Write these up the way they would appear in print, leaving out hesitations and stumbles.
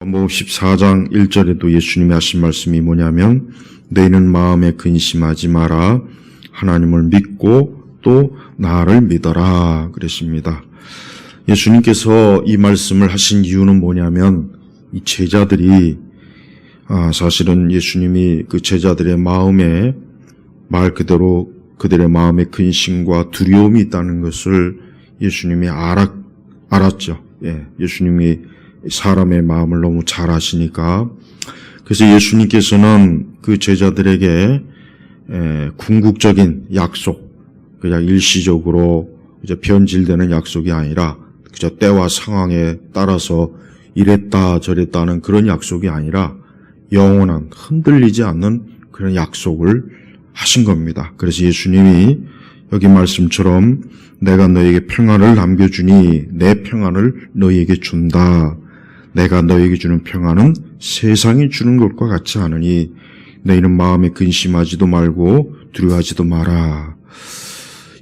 뭐 14장 1절에도 예수님이 하신 말씀이 뭐냐면 너희는 마음에 근심하지 마라. 하나님을 믿고 또 나를 믿어라 그랬습니다. 예수님께서 이 말씀을 하신 이유는 뭐냐면 이 제자들이 사실은 예수님이 그 제자들의 마음에 말 그대로 그들의 마음에 근심과 두려움이 있다는 것을 예수님이 알았죠. 예수님이 사람의 마음을 너무 잘 아시니까. 그래서 예수님께서는 그 제자들에게 궁극적인 약속, 그냥 일시적으로 이제 변질되는 약속이 아니라 그저 때와 상황에 따라서 이랬다 저랬다는 그런 약속이 아니라 영원한 흔들리지 않는 그런 약속을 하신 겁니다. 그래서 예수님이 여기 말씀처럼 내가 너에게 평안을 남겨주니 내 평안을 너희에게 준다. 내가 너에게 주는 평안은 세상이 주는 것과 같지 않으니 너희는 마음에 근심하지도 말고 두려워하지도 마라.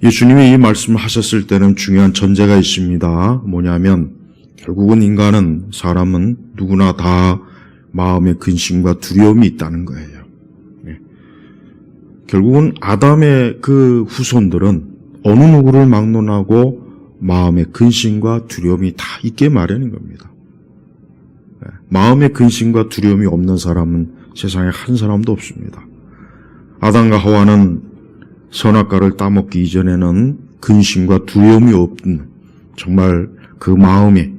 예수님이 이 말씀을 하셨을 때는 중요한 전제가 있습니다. 뭐냐면 결국은 인간은 사람은 누구나 다 마음에 근심과 두려움이 있다는 거예요. 결국은 아담의 그 후손들은 어느 누구를 막론하고 마음에 근심과 두려움이 다 있게 마련인 겁니다. 마음에 근심과 두려움이 없는 사람은 세상에 한 사람도 없습니다. 아담과 하와는 선악과를 따먹기 이전에는 근심과 두려움이 없는 정말 그 마음에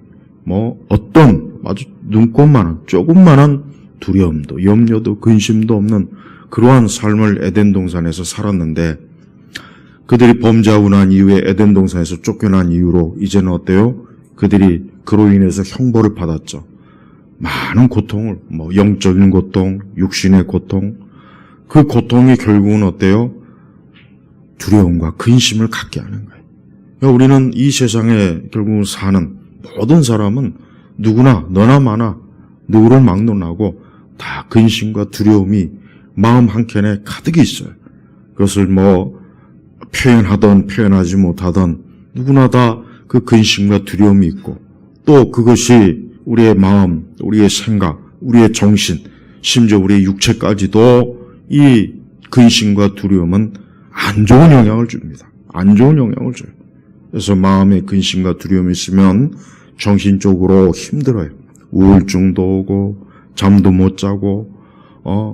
어떤 아주 눈꼽만한 조금만한 두려움도 염려도 근심도 없는 그러한 삶을 에덴 동산에서 살았는데 그들이 범죄하고 난 이후에 에덴 동산에서 쫓겨난 이후로 이제는 어때요? 그들이 그로 인해서 형벌을 받았죠. 많은 고통을 영적인 고통, 육신의 고통, 그 고통이 결국은 어때요? 두려움과 근심을 갖게 하는 거예요. 그러니까 우리는 이 세상에 결국은 사는 모든 사람은 누구나 너나 마나 누구를 막론하고 다 근심과 두려움이 마음 한켠에 가득 있어요. 그것을 표현하든 표현하지 못하든 누구나 다 그 근심과 두려움이 있고 또 그것이 우리의 마음, 우리의 생각, 우리의 정신, 심지어 우리의 육체까지도 이 근심과 두려움은 안 좋은 영향을 줍니다. 안 좋은 영향을 줘요. 그래서 마음에 근심과 두려움이 있으면 정신적으로 힘들어요. 우울증도 오고 잠도 못 자고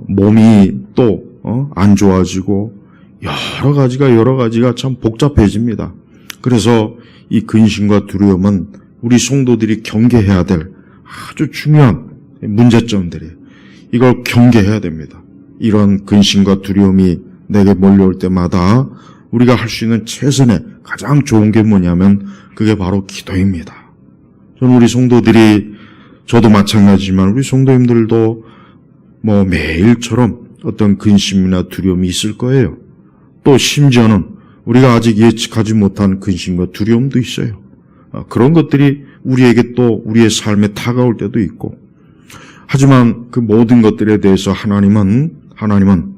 몸이 또 안 좋아지고 여러 가지가 참 복잡해집니다. 그래서 이 근심과 두려움은 우리 성도들이 경계해야 될 아주 중요한 문제점들이에요. 이걸 경계해야 됩니다. 이런 근심과 두려움이 내게 몰려올 때마다 우리가 할 수 있는 최선의 가장 좋은 게 뭐냐면 그게 바로 기도입니다. 저는 우리 성도들이 저도 마찬가지지만 우리 성도님들도 매일처럼 어떤 근심이나 두려움이 있을 거예요. 또 심지어는 우리가 아직 예측하지 못한 근심과 두려움도 있어요. 그런 것들이 우리에게 또 우리의 삶에 다가올 때도 있고 하지만 그 모든 것들에 대해서 하나님은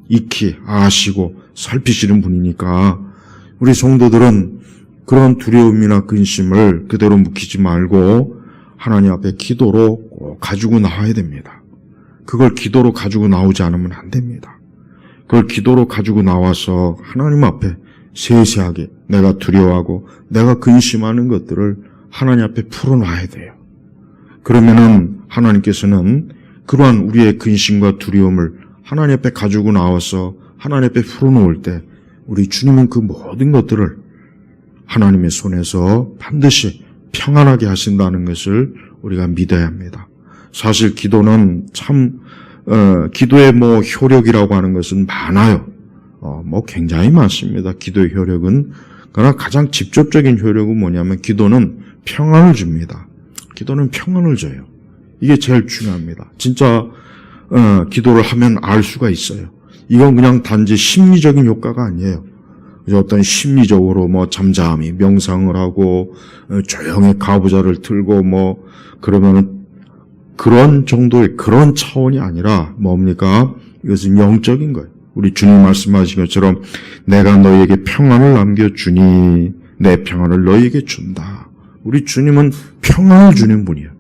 익히 아시고 살피시는 분이니까 우리 성도들은 그런 두려움이나 근심을 그대로 묵히지 말고 하나님 앞에 기도로 꼭 가지고 나와야 됩니다. 그걸 기도로 가지고 나오지 않으면 안 됩니다. 그걸 기도로 가지고 나와서 하나님 앞에 세세하게 내가 두려워하고 내가 근심하는 것들을 하나님 앞에 풀어놔야 돼요. 그러면은 하나님께서는 그러한 우리의 근심과 두려움을 하나님 앞에 가지고 나와서 하나님 앞에 풀어놓을 때 우리 주님은 그 모든 것들을 하나님의 손에서 반드시 평안하게 하신다는 것을 우리가 믿어야 합니다. 사실 기도는 참 기도의 효력이라고 하는 것은 많아요. 굉장히 많습니다. 기도의 효력은. 그러나 가장 직접적인 효력은 뭐냐면 기도는 평안을 줍니다. 기도는 평안을 줘요. 이게 제일 중요합니다. 진짜 기도를 하면 알 수가 있어요. 이건 그냥 단지 심리적인 효과가 아니에요. 어떤 심리적으로 잠잠히 명상을 하고 조용히 가부좌를 틀고 그러면은 그런 정도의 그런 차원이 아니라 뭡니까? 이것은 영적인 거예요. 우리 주님 말씀하신 것처럼 내가 너희에게 평안을 남겨주니 내 평안을 너희에게 준다. 우리 주님은 평안을 주는 분이에요.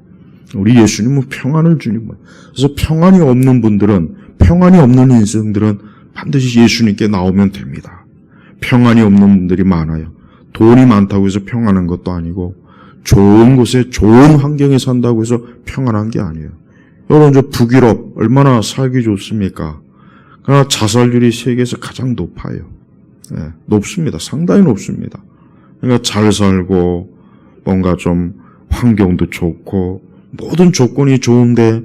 우리 예수님은 평안을 주는 거예요. 그래서 평안이 없는 분들은, 평안이 없는 인생들은 반드시 예수님께 나오면 됩니다. 평안이 없는 분들이 많아요. 돈이 많다고 해서 평안한 것도 아니고, 좋은 곳에 좋은 환경에 산다고 해서 평안한 게 아니에요. 여러분, 저 북유럽 얼마나 살기 좋습니까? 그러나 자살률이 세계에서 가장 높아요. 네, 높습니다. 상당히 높습니다. 그러니까 잘 살고 뭔가 좀 환경도 좋고 모든 조건이 좋은데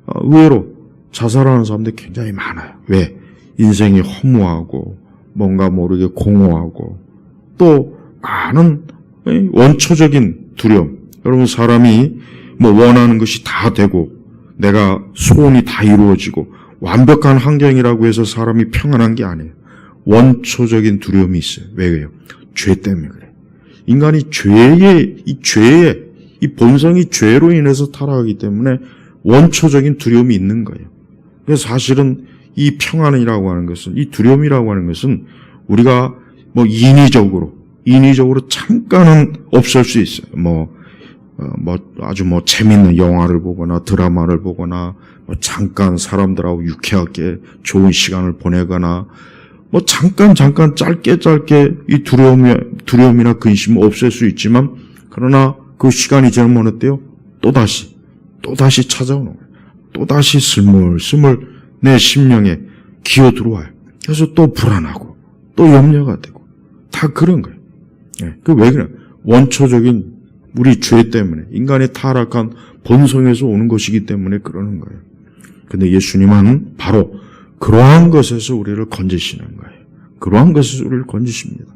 의외로 자살하는 사람들이 굉장히 많아요. 왜? 인생이 허무하고 뭔가 모르게 공허하고 또 많은 원초적인 두려움. 여러분, 사람이 뭐 원하는 것이 다 되고 내가 소원이 다 이루어지고 완벽한 환경이라고 해서 사람이 평안한 게 아니에요. 원초적인 두려움이 있어요. 왜요? 죄 때문에 그래요. 인간이 이 본성이 죄로 인해서 타락하기 때문에 원초적인 두려움이 있는 거예요. 그래서 사실은 이 평안이라고 하는 것은, 이 두려움이라고 하는 것은 우리가 뭐 인위적으로 잠깐은 없을 수 있어요. 아주 재밌는 영화를 보거나 드라마를 보거나 잠깐 사람들하고 유쾌하게 좋은 시간을 보내거나 잠깐 짧게 이 두려움이나 근심은 없앨 수 있지만, 그러나 그 시간이 지나면 어때요? 또다시 찾아오는 거예요. 또다시 스물스물 내 심령에 기어 들어와요. 그래서 또 불안하고 또 염려가 되고 다 그런 거예요. 그 왜 그래요? 원초적인 우리 죄 때문에, 인간의 타락한 본성에서 오는 것이기 때문에 그러는 거예요. 근데 예수님은 바로 그러한 것에서 우리를 건지시는 거예요. 그러한 것에서 우리를 건지십니다.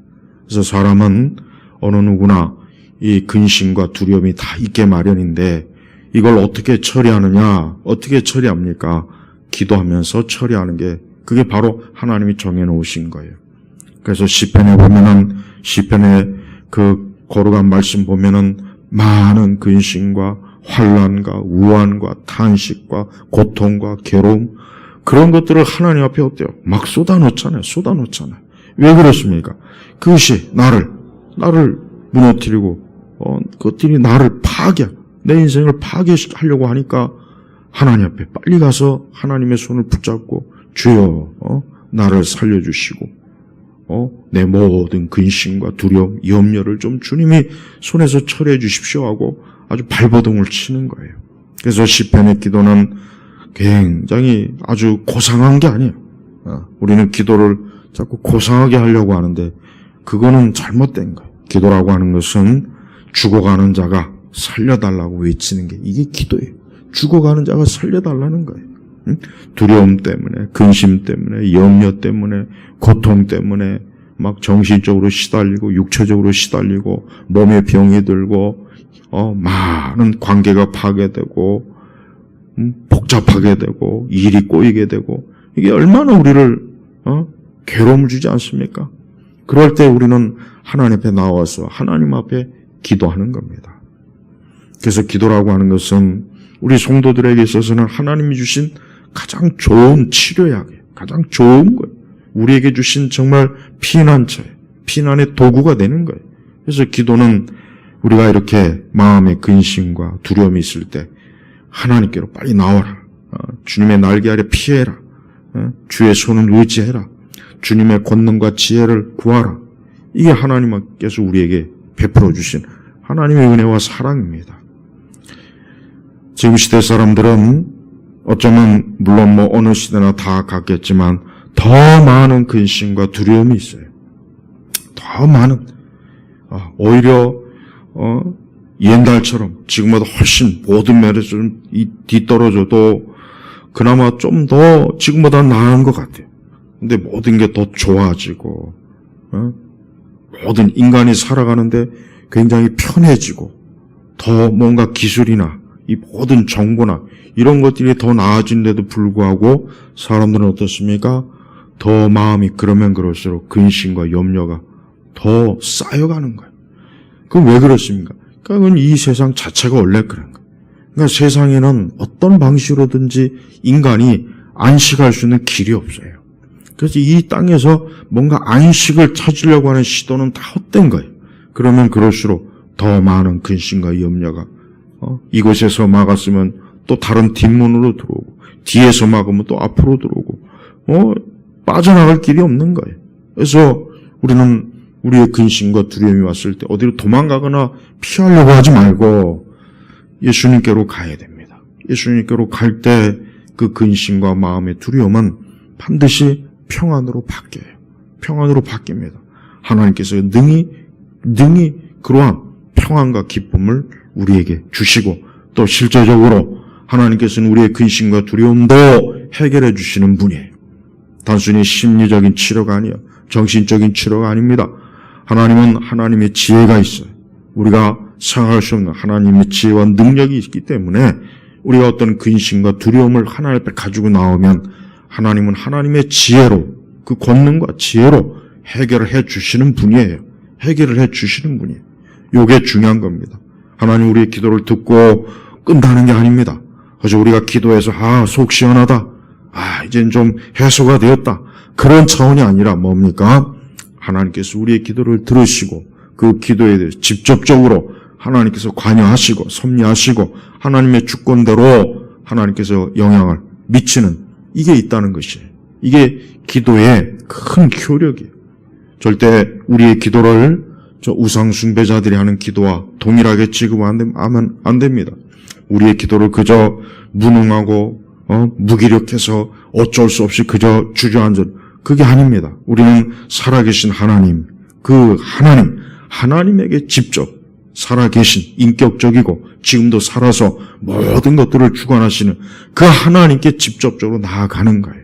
그래서 사람은 어느 누구나 이 근심과 두려움이 다 있게 마련인데, 이걸 어떻게 처리하느냐? 어떻게 처리합니까? 기도하면서 처리하는 게, 그게 바로 하나님이 정해놓으신 거예요. 그래서 시편에 보면은, 시편에 그 거룩한 말씀 보면은 많은 근심과 환난과 우환과 탄식과 고통과 괴로움, 그런 것들을 하나님 앞에 어때요? 막 쏟아놓잖아요. 왜 그렇습니까? 그것이 나를 무너뜨리고, 그것들이 나를 내 인생을 파괴하려고 하니까 하나님 앞에 빨리 가서 하나님의 손을 붙잡고, 주여, 나를 살려주시고, 내 모든 근심과 두려움, 염려를 좀 주님이 손에서 처리해 주십시오 하고 아주 발버둥을 치는 거예요. 그래서 시편의 기도는 굉장히 아주 고상한 게 아니에요. 우리는 기도를 자꾸 고상하게 하려고 하는데 그거는 잘못된 거예요. 기도라고 하는 것은 죽어가는 자가 살려달라고 외치는 게, 이게 기도예요. 죽어가는 자가 살려달라는 거예요. 두려움 때문에, 근심 때문에, 염려 때문에, 고통 때문에 막 정신적으로 시달리고 육체적으로 시달리고 몸에 병이 들고 많은 관계가 파괴되고 복잡하게 되고 일이 꼬이게 되고, 이게 얼마나 우리를 괴로움을 주지 않습니까? 그럴 때 우리는 하나님 앞에 나와서 하나님 앞에 기도하는 겁니다. 그래서 기도라고 하는 것은 우리 성도들에게 있어서는 하나님이 주신 가장 좋은 치료약이에요. 가장 좋은 거예요. 우리에게 주신 정말 피난처예요. 피난의 도구가 되는 거예요. 그래서 기도는 우리가 이렇게 마음의 근심과 두려움이 있을 때 하나님께로 빨리 나와라. 주님의 날개 아래 피해라. 주의 손을 의지해라. 주님의 권능과 지혜를 구하라. 이게 하나님께서 우리에게 베풀어 주신 하나님의 은혜와 사랑입니다. 지금 시대 사람들은 어쩌면 물론 어느 시대나 다 같겠지만 더 많은 근심과 두려움이 있어요. 더 많은, 오히려 옛날처럼 지금보다 훨씬 모든 면에서 좀 뒤떨어져도 그나마 좀 더 지금보다 나은 것 같아요. 근데 모든 게 더 좋아지고, 모든 인간이 살아가는데 굉장히 편해지고, 더 뭔가 기술이나 이 모든 정보나 이런 것들이 더 나아진데도 불구하고 사람들은 어떻습니까? 더 마음이 그러면 그럴수록 근심과 염려가 더 쌓여가는 거예요. 그건 왜 그렇습니까? 그건 이 세상 자체가 원래 그런 거예요. 그러니까 세상에는 어떤 방식으로든지 인간이 안식할 수 있는 길이 없어요. 그래서 이 땅에서 뭔가 안식을 찾으려고 하는 시도는 다 헛된 거예요. 그러면 그럴수록 더 많은 근심과 염려가 이곳에서 막았으면 또 다른 뒷문으로 들어오고, 뒤에서 막으면 또 앞으로 들어오고, 빠져나갈 길이 없는 거예요. 그래서 우리는 우리의 근심과 두려움이 왔을 때 어디로 도망가거나 피하려고 하지 말고 예수님께로 가야 됩니다. 예수님께로 갈 때 그 근심과 마음의 두려움은 반드시 평안으로 바뀌어요. 평안으로 바뀝니다. 하나님께서 능히 그러한 평안과 기쁨을 우리에게 주시고, 또 실제적으로 하나님께서는 우리의 근심과 두려움도 해결해 주시는 분이에요. 단순히 심리적인 치료가 아니에요. 정신적인 치료가 아닙니다. 하나님은 하나님의 지혜가 있어요. 우리가 생각할 수 없는 하나님의 지혜와 능력이 있기 때문에 우리가 어떤 근심과 두려움을 하나님 앞에 가지고 나오면 하나님은 하나님의 지혜로, 그 권능과 지혜로 해결을 해 주시는 분이에요. 해결을 해 주시는 분이에요. 이게 중요한 겁니다. 하나님 우리의 기도를 듣고 끝나는 게 아닙니다. 그래서 우리가 기도해서 속 시원하다, 이젠 좀 해소가 되었다, 그런 차원이 아니라 뭡니까? 하나님께서 우리의 기도를 들으시고 그 기도에 대해서 직접적으로 하나님께서 관여하시고 섭리하시고 하나님의 주권대로 하나님께서 영향을 미치는, 이게 있다는 것이에요. 이게 기도의 큰 효력이에요. 절대 우리의 기도를 저 우상 숭배자들이 하는 기도와 동일하게 취급하면 안 됩니다. 우리의 기도를 그저 무능하고 무기력해서 어쩔 수 없이 그저 주저앉은, 그게 아닙니다. 우리는 살아계신 하나님, 그 하나님에게 직접 살아계신, 인격적이고 지금도 살아서 모든 것들을 주관하시는 그 하나님께 직접적으로 나아가는 거예요.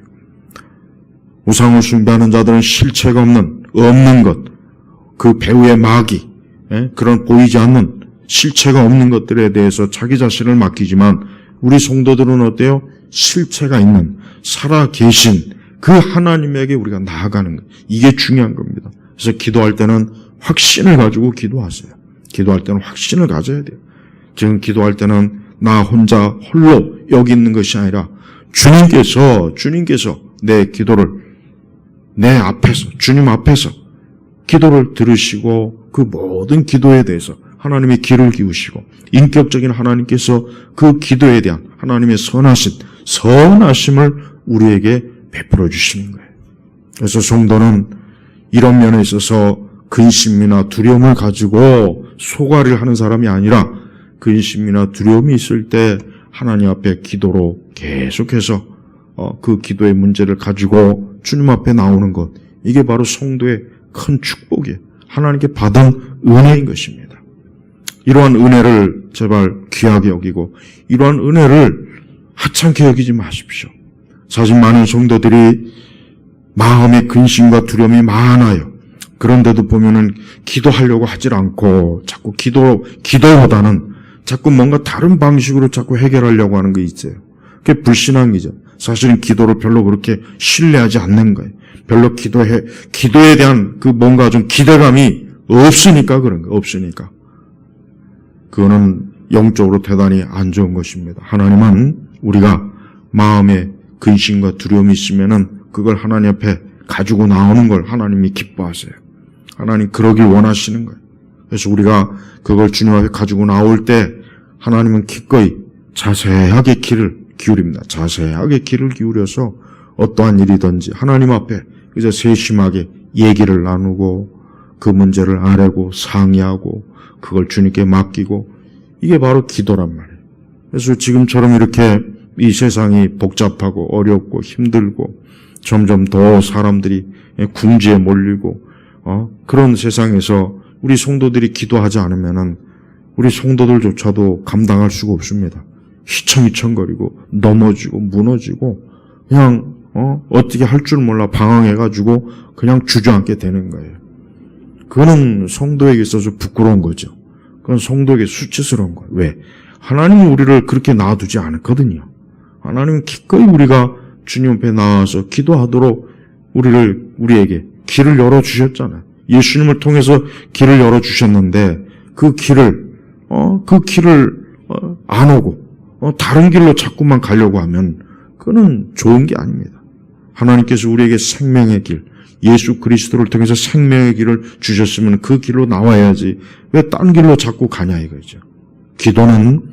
우상을 숭배하는 자들은 실체가 없는 것, 그 배후의 마귀, 그런 보이지 않는 실체가 없는 것들에 대해서 자기 자신을 맡기지만, 우리 성도들은 어때요? 실체가 있는, 살아계신 그 하나님에게 우리가 나아가는 것, 이게 중요한 겁니다. 그래서 기도할 때는 확신을 가지고 기도하세요. 기도할 때는 확신을 가져야 돼요. 지금 기도할 때는 나 혼자 홀로 여기 있는 것이 아니라 주님께서 내 기도를 내 앞에서, 주님 앞에서 기도를 들으시고 그 모든 기도에 대해서 하나님의 귀를 기우시고, 인격적인 하나님께서 그 기도에 대한 하나님의 선하심을 우리에게 베풀어 주시는 거예요. 그래서 성도는 이런 면에 있어서 근심이나 두려움을 가지고 소가를 하는 사람이 아니라, 근심이나 두려움이 있을 때 하나님 앞에 기도로 계속해서 그 기도의 문제를 가지고 주님 앞에 나오는 것, 이게 바로 성도의 큰 축복이에요. 하나님께 받은 은혜인 것입니다. 이러한 은혜를 제발 귀하게 여기고, 이러한 은혜를 하찮게 여기지 마십시오. 사실 많은 성도들이 마음의 근심과 두려움이 많아요. 그런데도 보면은 기도하려고 하질 않고 자꾸 기도보다는 자꾸 뭔가 다른 방식으로 자꾸 해결하려고 하는 게 있어요. 그게 불신앙이죠. 사실은 기도를 별로 그렇게 신뢰하지 않는 거예요. 별로 기도에 대한 그 뭔가 좀 기대감이 없으니까 그런 거예요. 없으니까. 그거는 영적으로 대단히 안 좋은 것입니다. 하나님은 우리가 마음에 근심과 두려움이 있으면은 그걸 하나님 앞에 가지고 나오는 걸 하나님이 기뻐하세요. 하나님 그러길 원하시는 거예요. 그래서 우리가 그걸 주님 앞에 가지고 나올 때 하나님은 기꺼이 자세하게 귀를 기울입니다. 자세하게 귀를 기울여서 어떠한 일이든지 하나님 앞에 이제 세심하게 얘기를 나누고 그 문제를 아뢰고 상의하고 그걸 주님께 맡기고, 이게 바로 기도란 말이에요. 그래서 지금처럼 이렇게 이 세상이 복잡하고 어렵고 힘들고 점점 더 사람들이 궁지에 몰리고 그런 세상에서 우리 성도들이 기도하지 않으면은 우리 성도들조차도 감당할 수가 없습니다. 휘청휘청거리고 넘어지고 무너지고 그냥 어떻게 할 줄 몰라 방황해가지고 그냥 주저앉게 되는 거예요. 그거는 성도에게 있어서 부끄러운 거죠. 그건 성도에게 수치스러운 거예요. 왜? 하나님이 우리를 그렇게 놔두지 않았거든요. 하나님은 기꺼이 우리가 주님 앞에 나와서 기도하도록 우리에게 길을 열어주셨잖아요. 예수님을 통해서 길을 열어주셨는데 그 길을 안 오고 다른 길로 자꾸만 가려고 하면 그거는 좋은 게 아닙니다. 하나님께서 우리에게 생명의 길, 예수 그리스도를 통해서 생명의 길을 주셨으면 그 길로 나와야지 왜 딴 길로 자꾸 가냐 이거죠. 기도는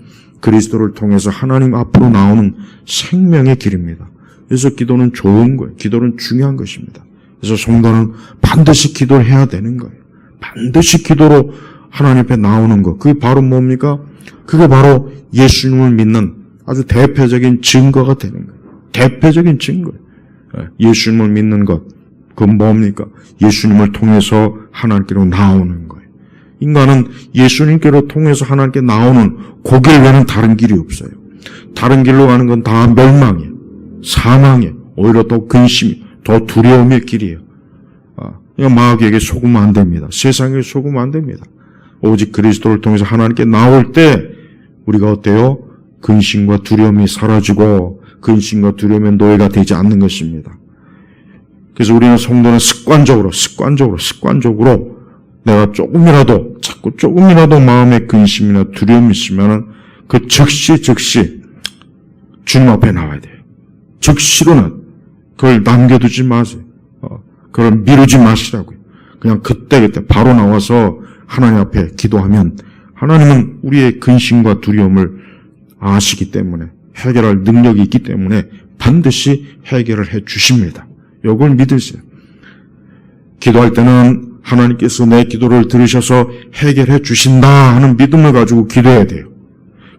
그리스도를 통해서 하나님 앞으로 나오는 생명의 길입니다. 그래서 기도는 좋은 거예요. 기도는 중요한 것입니다. 그래서 성도는 반드시 기도를 해야 되는 거예요. 반드시 기도로 하나님 앞에 나오는 것. 그게 바로 뭡니까? 그게 바로 예수님을 믿는 아주 대표적인 증거가 되는 거예요. 대표적인 증거예요. 예수님을 믿는 것. 그건 뭡니까? 예수님을 통해서 하나님께로 나오는 거예요. 인간은 예수님께로 통해서 하나님께 나오는 그 길 외에는 다른 길이 없어요. 다른 길로 가는 건 다 멸망이에요. 사망이에요. 오히려 더 근심이, 더 두려움의 길이에요. 마귀에게 속으면 안 됩니다. 세상에 속으면 안 됩니다. 오직 그리스도를 통해서 하나님께 나올 때 우리가 어때요? 근심과 두려움이 사라지고 근심과 두려움의 노예가 되지 않는 것입니다. 그래서 우리는 성도는 습관적으로 내가 자꾸 조금이라도 마음에 근심이나 두려움이 있으면 그 즉시 주님 앞에 나와야 돼요. 즉시로는 그걸 남겨두지 마세요. 그걸 미루지 마시라고요. 그냥 그때 바로 나와서 하나님 앞에 기도하면 하나님은 우리의 근심과 두려움을 아시기 때문에 해결할 능력이 있기 때문에 반드시 해결을 해 주십니다. 이걸 믿으세요. 기도할 때는 하나님께서 내 기도를 들으셔서 해결해 주신다 하는 믿음을 가지고 기도해야 돼요.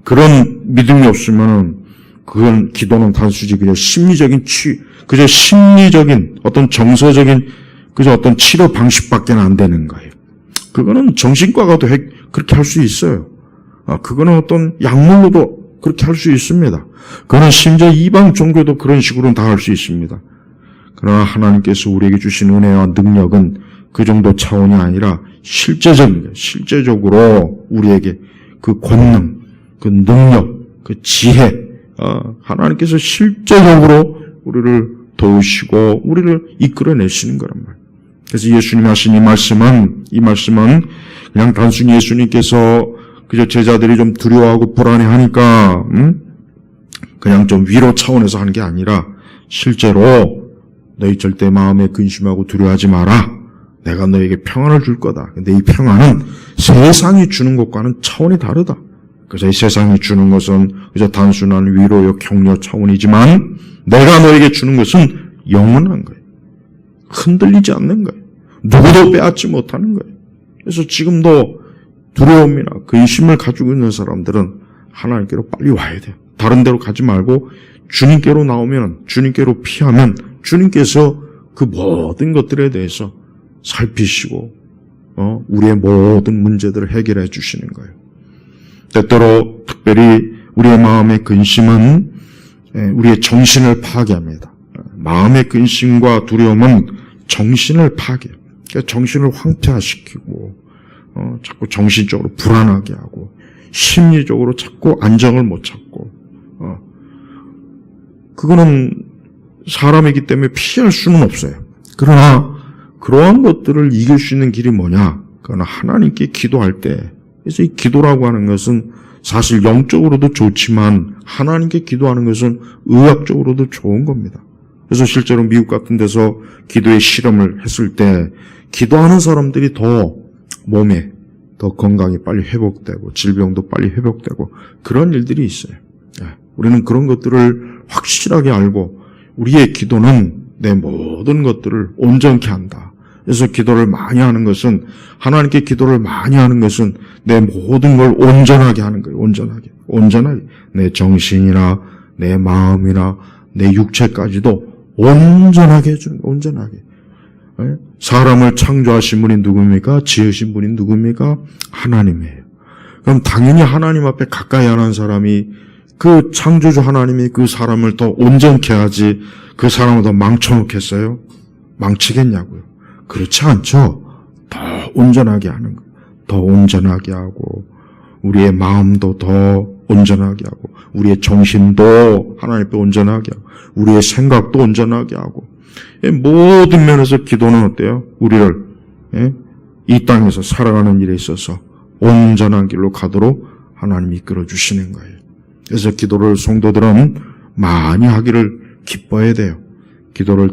그런 믿음이 없으면 그건 기도는 단순히 그냥 심리적인 어떤 정서적인 어떤 치료 방식밖에 안 되는 거예요. 그거는 정신과가도 그렇게 할 수 있어요. 그거는 어떤 약물로도 그렇게 할 수 있습니다. 그거는 심지어 이방 종교도 그런 식으로는 다 할 수 있습니다. 그러나 하나님께서 우리에게 주신 은혜와 능력은 그 정도 차원이 아니라 실제적으로 우리에게 그 권능, 그 능력, 그 지혜, 하나님께서 실제적으로 우리를 도우시고 우리를 이끌어내시는 거란 말이에요. 그래서 예수님이 하신 이 말씀은 그냥 단순히 예수님께서 그저 제자들이 좀 두려워하고 불안해하니까 그냥 좀 위로 차원에서 하는 게 아니라 실제로 너희 절대 마음에 근심하고 두려워하지 마라. 내가 너에게 평안을 줄 거다. 근데 이 평안은 세상이 주는 것과는 차원이 다르다. 그래서 이 세상이 주는 것은 그저 단순한 위로요 격려 차원이지만 내가 너에게 주는 것은 영원한 거예요. 흔들리지 않는 거예요. 누구도 빼앗지 못하는 거예요. 그래서 지금도 두려움이나 근심을 가지고 있는 사람들은 하나님께로 빨리 와야 돼요. 다른 데로 가지 말고 주님께로 나오면, 주님께로 피하면 주님께서 그 모든 것들에 대해서 살피시고 우리의 모든 문제들을 해결해 주시는 거예요. 때때로 특별히 우리의 마음의 근심은 우리의 정신을 파괴합니다. 마음의 근심과 두려움은 정신을 파괴해요. 그러니까 정신을 황폐화시키고 자꾸 정신적으로 불안하게 하고 심리적으로 자꾸 안정을 못 찾고 그거는 사람이기 때문에 피할 수는 없어요. 그러나 그러한 것들을 이길 수 있는 길이 뭐냐? 그건 하나님께 기도할 때. 그래서 이 기도라고 하는 것은 사실 영적으로도 좋지만 하나님께 기도하는 것은 의학적으로도 좋은 겁니다. 그래서 실제로 미국 같은 데서 기도의 실험을 했을 때 기도하는 사람들이 더 몸에 더 건강이 빨리 회복되고 질병도 빨리 회복되고 그런 일들이 있어요. 우리는 그런 것들을 확실하게 알고 우리의 기도는 내 모든 것들을 온전케 한다. 그래서 기도를 많이 하는 것은 하나님께 기도를 많이 하는 것은 내 모든 걸 온전하게 하는 거예요. 온전하게 내 정신이나 내 마음이나 내 육체까지도 온전하게 해주는 거예요. 온전하게. 사람을 창조하신 분이 누굽니까? 지으신 분이 누굽니까? 하나님이에요. 그럼 당연히 하나님 앞에 가까이 하는 사람이 그 창조주 하나님이 그 사람을 더 온전케 하지 그 사람을 더 망쳐놓겠어요? 망치겠냐고요. 그렇지 않죠. 더 온전하게 하는 거예요. 더 온전하게 하고 우리의 마음도 더 온전하게 하고 우리의 정신도 하나님 앞에 온전하게 하고 우리의 생각도 온전하게 하고 모든 면에서 기도는 어때요? 우리를 이 땅에서 살아가는 일에 있어서 온전한 길로 가도록 하나님이 이끌어 주시는 거예요. 그래서 기도를 성도들은 많이 하기를 기뻐해야 돼요. 기도를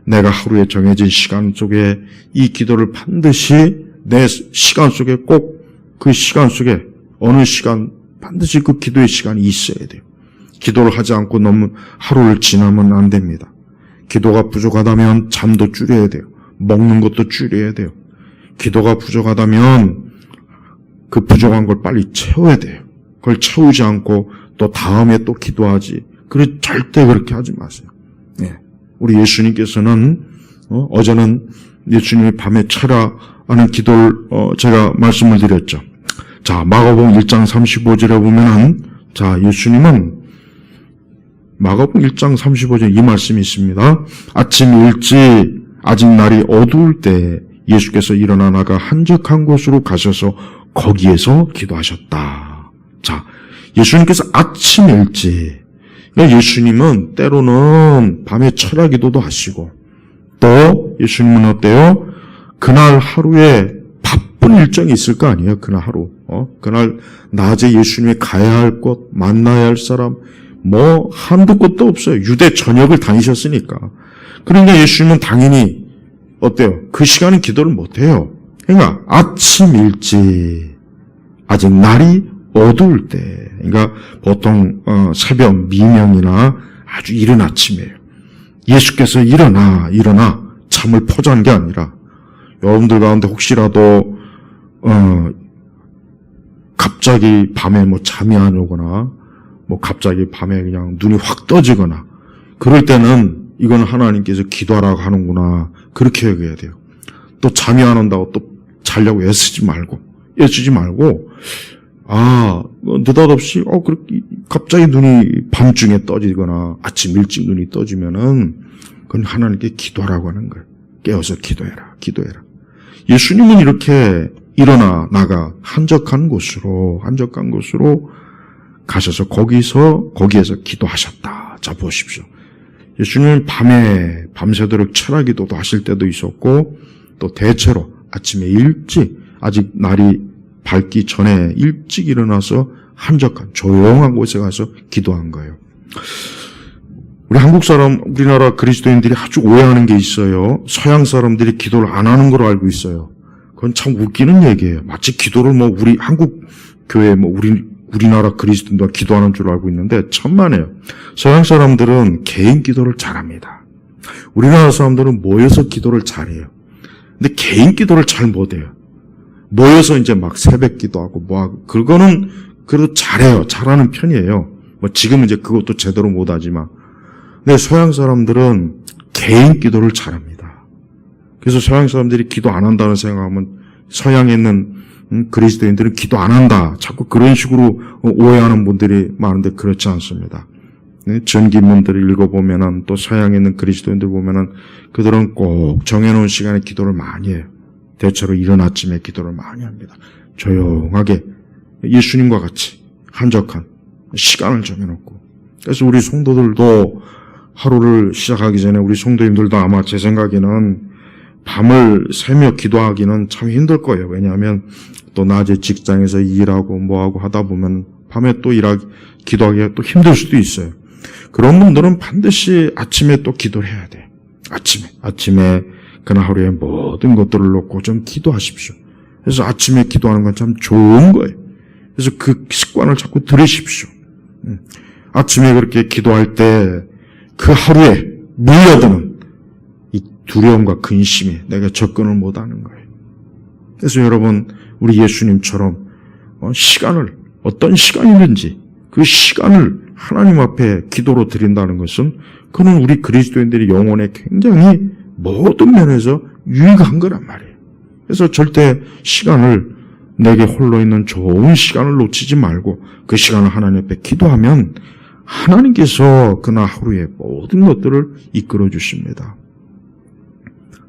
내가 하루에 정해진 시간 속에 이 기도를 반드시 내 시간 속에 꼭 그 시간 속에 어느 시간 반드시 그 기도의 시간이 있어야 돼요. 기도를 하지 않고 너무 하루를 지나면 안 됩니다. 기도가 부족하다면 잠도 줄여야 돼요. 먹는 것도 줄여야 돼요. 기도가 부족하다면 그 부족한 걸 빨리 채워야 돼요. 그걸 채우지 않고 또 다음에 또 기도하지. 절대 그렇게 하지 마세요. 우리 예수님께서는 어제는 예수님이 밤에 철야하는 기도를 제가 말씀을 드렸죠. 자, 마가복음 1장 35절에 보면은 자, 예수님은 마가복음 1장 35절 이 말씀이 있습니다. 아침 일찍 아직 날이 어두울 때 예수께서 일어나 나가 한적한 곳으로 가셔서 거기에서 기도하셨다. 자, 예수님께서 아침 일찍, 예수님은 때로는 밤에 철야 기도도 하시고, 또 예수님은 어때요? 그날 하루에 바쁜 일정이 있을 거 아니에요? 그날 하루. 그날 낮에 예수님이 가야 할 곳, 만나야 할 사람, 한두 곳도 없어요. 유대 전역을 다니셨으니까. 그러니까 예수님은 당연히 어때요? 그 시간은 기도를 못해요. 그러니까 아침 일찍 아직 날이 어두울 때, 그러니까 보통 새벽 미명이나 아주 이른 아침이에요. 예수께서 일어나 잠을 포기한 게 아니라 여러분들 가운데 혹시라도 갑자기 밤에 잠이 안 오거나 갑자기 밤에 그냥 눈이 확 떠지거나 그럴 때는 이건 하나님께서 기도하라고 하는구나 그렇게 여겨야 돼요. 또 잠이 안 온다고 또 자려고 애쓰지 말고 느닷없이 그렇게 갑자기 눈이 밤중에 떠지거나 아침 일찍 눈이 떠지면은 그건 하나님께 기도하라고 하는 거예요. 깨어서 기도해라. 예수님은 이렇게 일어나 나가 한적한 곳으로 가셔서 거기에서 기도하셨다. 자, 보십시오. 예수님은 밤새도록 철야 기도도 하실 때도 있었고, 또 대체로 아침에 일찍, 아직 날이 밝기 전에 일찍 일어나서 한적한, 조용한 곳에 가서 기도한 거예요. 우리나라 그리스도인들이 아주 오해하는 게 있어요. 서양 사람들이 기도를 안 하는 걸로 알고 있어요. 그건 참 웃기는 얘기예요. 마치 기도를 우리 한국 교회 우리나라 그리스도인들 기도하는 줄 알고 있는데 천만에요. 서양 사람들은 개인 기도를 잘합니다. 우리나라 사람들은 모여서 기도를 잘해요. 근데 개인 기도를 잘 못해요. 모여서 이제 새벽 기도하고 그거는 그래도 잘해요. 잘하는 편이에요. 지금 이제 그것도 제대로 못하지만. 근데 서양 사람들은 개인 기도를 잘합니다. 그래서 서양 사람들이 기도 안 한다는 생각하면 서양에 있는 그리스도인들은 기도 안 한다. 자꾸 그런 식으로 오해하는 분들이 많은데 그렇지 않습니다. 전기문들을 읽어보면은 또 서양에 있는 그리스도인들 보면은 그들은 꼭 정해놓은 시간에 기도를 많이 해요. 대체로 이른 아침에 기도를 많이 합니다. 조용하게 예수님과 같이 한적한 시간을 정해놓고. 그래서 우리 성도들도 하루를 시작하기 전에 우리 성도님들도 아마 제 생각에는 밤을 새며 기도하기는 참 힘들 거예요. 왜냐하면 또 낮에 직장에서 일하고 하다 보면 밤에 또 기도하기가 또 힘들 수도 있어요. 그런 분들은 반드시 아침에 또 기도를 해야 돼요. 아침에 그날 하루의 모든 것들을 놓고 좀 기도하십시오. 그래서 아침에 기도하는 건 참 좋은 거예요. 그래서 그 습관을 자꾸 들이십시오. 아침에 그렇게 기도할 때 그 하루에 밀려드는 이 두려움과 근심이 내가 접근을 못하는 거예요. 그래서 여러분 우리 예수님처럼 어떤 시간이든지 그 시간을 하나님 앞에 기도로 드린다는 것은 그는 우리 그리스도인들의 영혼에 굉장히 모든 면에서 유익한 거란 말이에요. 그래서 절대 시간을 내게 홀로 있는 좋은 시간을 놓치지 말고 그 시간을 하나님 앞에 기도하면 하나님께서 그날 하루에 모든 것들을 이끌어 주십니다.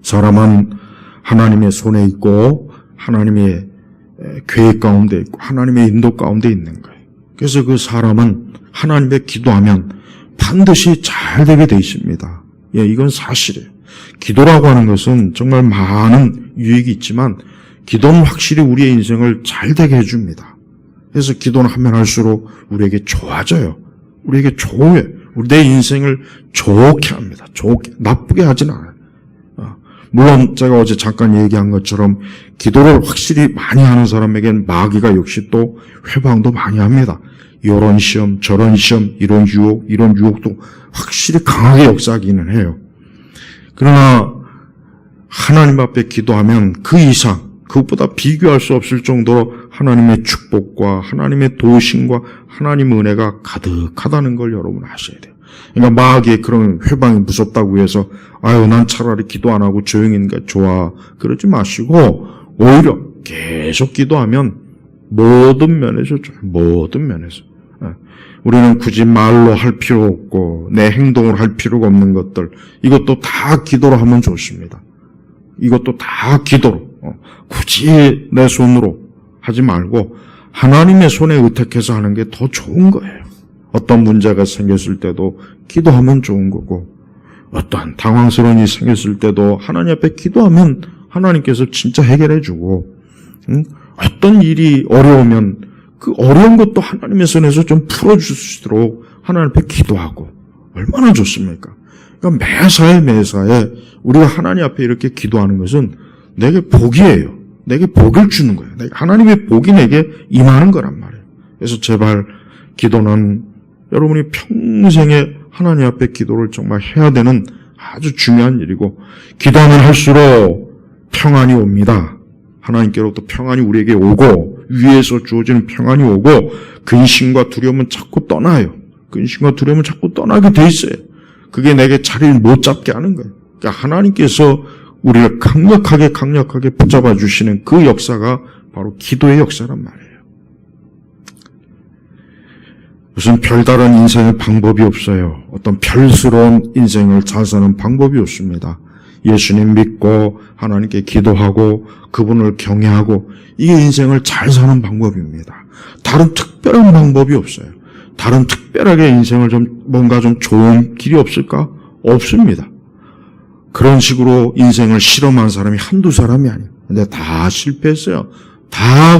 사람은 하나님의 손에 있고 하나님의 계획 가운데 있고 하나님의 인도 가운데 있는 거예요. 그래서 그 사람은 하나님께 기도하면 반드시 잘 되게 돼 있습니다. 이건 사실이에요. 기도라고 하는 것은 정말 많은 유익이 있지만 기도는 확실히 우리의 인생을 잘 되게 해줍니다. 그래서 기도는 하면 할수록 우리에게 좋아져요. 우리에게 내 인생을 좋게 합니다. 나쁘게 하진 않아요. 물론 제가 어제 잠깐 얘기한 것처럼 기도를 확실히 많이 하는 사람에겐 마귀가 역시 또 회방도 많이 합니다. 이런 시험, 저런 시험, 이런 유혹도 확실히 강하게 역사하기는 해요. 그러나 하나님 앞에 기도하면 그 이상, 그것보다 비교할 수 없을 정도로 하나님의 축복과 하나님의 도우심과 하나님의 은혜가 가득하다는 걸 여러분 아셔야 돼요. 그러니까 마귀의 그런 회방이 무섭다고 해서 난 차라리 기도 안 하고 조용히 있는 게 좋아, 그러지 마시고 오히려 계속 기도하면 모든 면에서 좋아요. 모든 면에서. 우리는 굳이 말로 할 필요 없고 내 행동으로 할 필요가 없는 것들, 이것도 다 기도로 하면 좋습니다. 이것도 다 기도로, 굳이 내 손으로 하지 말고 하나님의 손에 의탁해서 하는 게 더 좋은 거예요. 어떤 문제가 생겼을 때도 기도하면 좋은 거고, 어떤 당황스러운 일이 생겼을 때도 하나님 앞에 기도하면 하나님께서 진짜 해결해 주고, 어떤 일이 어려우면 그 어려운 것도 하나님의 손에서 좀 풀어주시도록 하나님 앞에 기도하고, 얼마나 좋습니까? 그러니까 매사에 우리가 하나님 앞에 이렇게 기도하는 것은 내게 복이에요. 내게 복을 주는 거예요. 하나님의 복이 내게 임하는 거란 말이에요. 그래서 제발 기도는 여러분이 평생에 하나님 앞에 기도를 정말 해야 되는 아주 중요한 일이고, 기도하면 할수록 평안이 옵니다. 하나님께로부터 평안이 우리에게 오고, 위에서 주어지는 평안이 오고, 근심과 두려움은 자꾸 떠나요. 근심과 두려움은 자꾸 떠나게 돼 있어요. 그게 내게 자리를 못 잡게 하는 거예요. 그러니까 하나님께서 우리를 강력하게 붙잡아 주시는 그 역사가 바로 기도의 역사란 말이에요. 무슨 별다른 인생의 방법이 없어요. 어떤 별스러운 인생을 잘 사는 방법이 없습니다. 예수님 믿고 하나님께 기도하고 그분을 경외하고, 이게 인생을 잘 사는 방법입니다. 다른 특별한 방법이 없어요. 다른 특별하게 인생을 뭔가 좀 좋은 길이 없을까? 없습니다. 그런 식으로 인생을 실험한 사람이 한두 사람이 아니에요. 근데 다 실패했어요. 다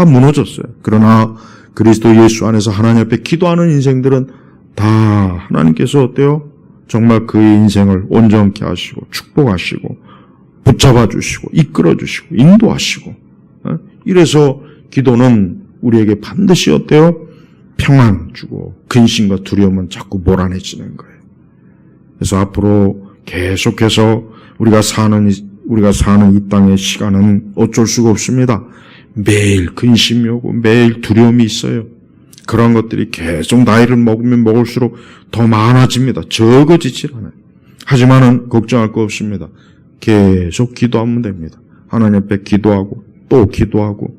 무너졌어요. 그러나 그리스도 예수 안에서 하나님 앞에 기도하는 인생들은 다 하나님께서 어때요? 정말 그의 인생을 온전케 하시고 축복하시고 붙잡아 주시고 이끌어 주시고 인도하시고, 이래서 기도는 우리에게 반드시 어때요? 평안 주고 근심과 두려움은 자꾸 몰아내지는 거예요. 그래서 앞으로 계속해서 우리가 사는 이 땅의 시간은 어쩔 수가 없습니다. 매일 근심이 오고 매일 두려움이 있어요. 그런 것들이 계속 나이를 먹으면 먹을수록 더 많아집니다. 적어지질 않아요. 하지만은 걱정할 거 없습니다. 계속 기도하면 됩니다. 하나님 앞에 기도하고 또 기도하고.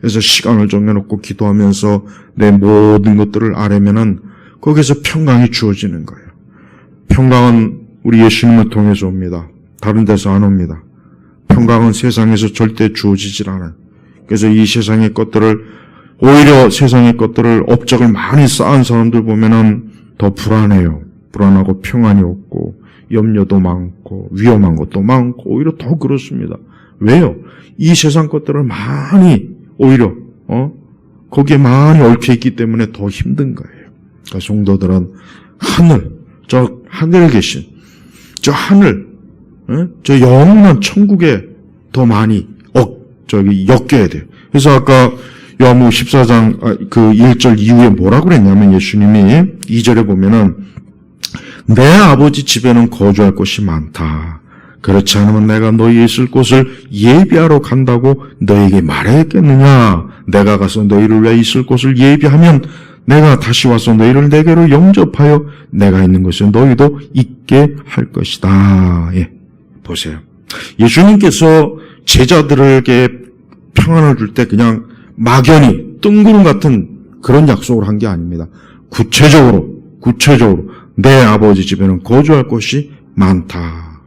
그래서 시간을 정해놓고 기도하면서 내 모든 것들을 아뢰면은 거기서 평강이 주어지는 거예요. 평강은 우리 예수님을 통해서 옵니다. 다른 데서 안 옵니다. 평강은 세상에서 절대 주어지질 않아요. 그래서 이 세상의 것들을, 오히려 세상의 것들을 업적을 많이 쌓은 사람들 보면은 더 불안해요. 불안하고 평안이 없고 염려도 많고 위험한 것도 많고 오히려 더 그렇습니다. 왜요? 이 세상 것들을 많이 오히려 거기에 많이 얽혀 있기 때문에 더 힘든 거예요. 그러니까 성도들은 저 하늘에 계신 저 하늘, 저 영원한 천국에 더 많이 엮여야 돼요. 그래서 아까 요한복음 14장 그 1절 이후에 뭐라고 그랬냐면, 예수님이 2절에 보면은 내 아버지 집에는 거주할 곳이 많다. 그렇지 않으면 내가 너희에 있을 곳을 예비하러 간다고 너희에게 말했겠느냐. 내가 가서 너희를 위해 있을 곳을 예비하면 내가 다시 와서 너희를 내게로 영접하여 내가 있는 곳에 너희도 있게 할 것이다. 예, 보세요. 예수님께서 제자들에게 평안을 줄 때 그냥 막연히 뜬구름 같은 그런 약속을 한 게 아닙니다. 구체적으로 내 아버지 집에는 거주할 곳이 많다.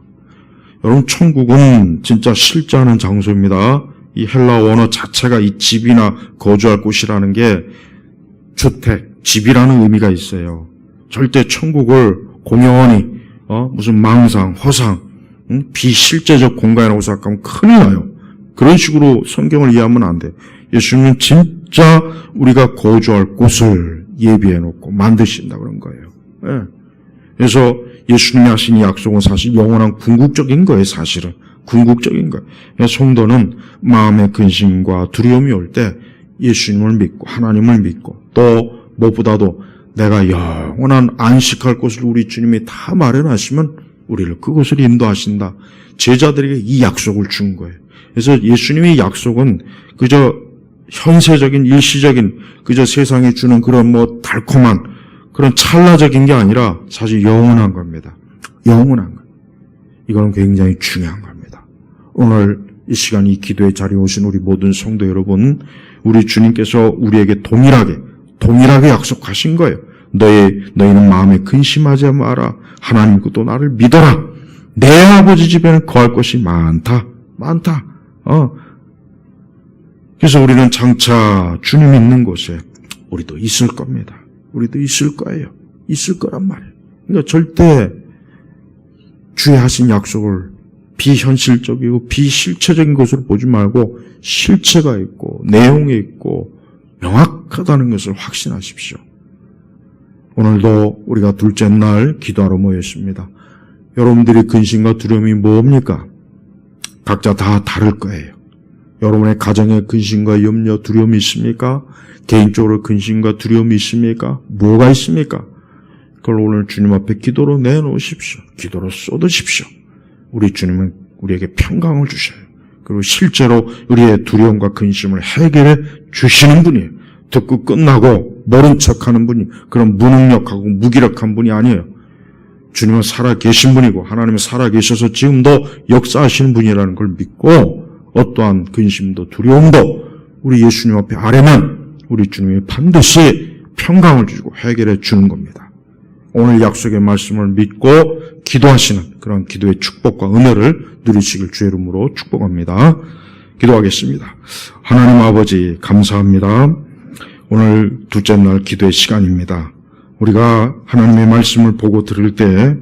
여러분, 천국은 진짜 실제하는 장소입니다. 이 헬라 원어 자체가 이 집이나 거주할 곳이라는 게 주택, 집이라는 의미가 있어요. 절대 천국을 공연히 무슨 망상, 허상, 비실제적 공간이라고 생각하면 큰일 나요. 그런 식으로 성경을 이해하면 안 돼. 예수님은 진짜 우리가 거주할 곳을 예비해 놓고 만드신다 그런 거예요. 예. 그래서 예수님이 하신 이 약속은 사실 영원한 궁극적인 거예요, 사실은. 궁극적인 거예요. 성도는 마음의 근심과 두려움이 올 때 예수님을 믿고 하나님을 믿고 또 무엇보다도 내가 영원한 안식할 곳을 우리 주님이 다 마련하시면 우리를 그곳을 인도하신다. 제자들에게 이 약속을 준 거예요. 그래서 예수님의 약속은 그저 현세적인 일시적인 그저 세상에 주는 그런 달콤한 그런 찰나적인 게 아니라 사실 영원한 겁니다. 영원한 것. 이건 굉장히 중요한 겁니다. 오늘 이 시간 이 기도의 자리에 오신 우리 모든 성도 여러분, 우리 주님께서 우리에게 동일하게 약속하신 거예요. 너희는 마음에 근심하지 마라. 하나님 또 나를 믿어라. 내 아버지 집에는 거할 것이 많다. 그래서 우리는 장차 주님 있는 곳에 우리도 있을 겁니다. 우리도 있을 거예요. 있을 거란 말이에요. 그러니까 절대 주의 하신 약속을 비현실적이고 비실체적인 것으로 보지 말고 실체가 있고 내용이 있고 명확하다는 것을 확신하십시오. 오늘도 우리가 둘째 날 기도하러 모였습니다. 여러분들의 근심과 두려움이 뭡니까? 각자 다 다를 거예요. 여러분의 가정에 근심과 염려, 두려움이 있습니까? 개인적으로 근심과 두려움이 있습니까? 뭐가 있습니까? 그걸 오늘 주님 앞에 기도로 내놓으십시오. 기도로 쏟으십시오. 우리 주님은 우리에게 평강을 주셔요. 그리고 실제로 우리의 두려움과 근심을 해결해 주시는 분이에요. 듣고 끝나고 모른 척하는 분이 그런 무능력하고 무기력한 분이 아니에요. 주님은 살아계신 분이고 하나님은 살아계셔서 지금도 역사하시는 분이라는 걸 믿고 어떠한 근심도 두려움도 우리 예수님 앞에 아뢰면 우리 주님이 반드시 평강을 주시고 해결해 주는 겁니다. 오늘 약속의 말씀을 믿고 기도하시는 그런 기도의 축복과 은혜를 누리시길 주의 이름으로 축복합니다. 기도하겠습니다. 하나님 아버지 감사합니다. 오늘 둘째 날 기도의 시간입니다. 우리가 하나님의 말씀을 보고 들을 때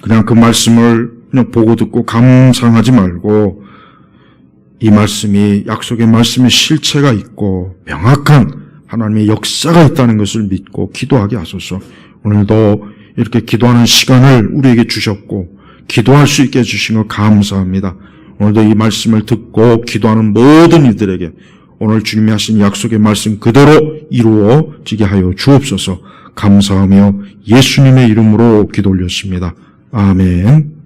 그냥 그 말씀을 그냥 보고 듣고 감상하지 말고 이 말씀이 약속의 말씀이 실체가 있고 명확한 하나님의 역사가 있다는 것을 믿고 기도하게 하소서. 오늘도 이렇게 기도하는 시간을 우리에게 주셨고 기도할 수 있게 해주신 것 감사합니다. 오늘도 이 말씀을 듣고 기도하는 모든 이들에게 오늘 주님이 하신 약속의 말씀 그대로 이루어지게 하여 주옵소서. 감사하며 예수님의 이름으로 기도 올렸습니다. 아멘.